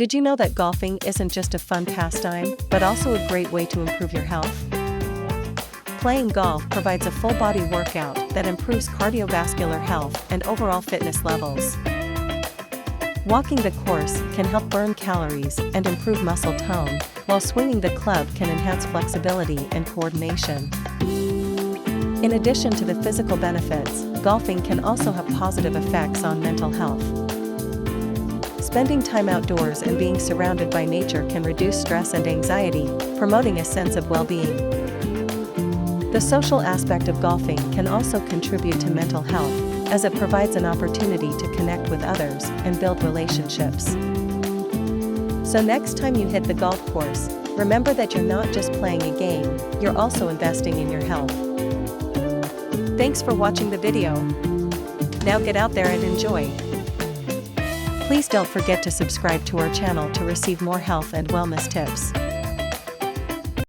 Did you know that golfing isn't just a fun pastime, but also a great way to improve your health? Playing golf provides a full-body workout that improves cardiovascular health and overall fitness levels. Walking the course can help burn calories and improve muscle tone, while swinging the club can enhance flexibility and coordination. In addition to the physical benefits, golfing can also have positive effects on mental health. Spending time outdoors and being surrounded by nature can reduce stress and anxiety, promoting a sense of well-being. The social aspect of golfing can also contribute to mental health, as it provides an opportunity to connect with others and build relationships. So next time you hit the golf course, remember that you're not just playing a game, you're also investing in your health. Thanks for watching the video. Now get out there and enjoy. Please don't forget to subscribe to our channel to receive more health and wellness tips.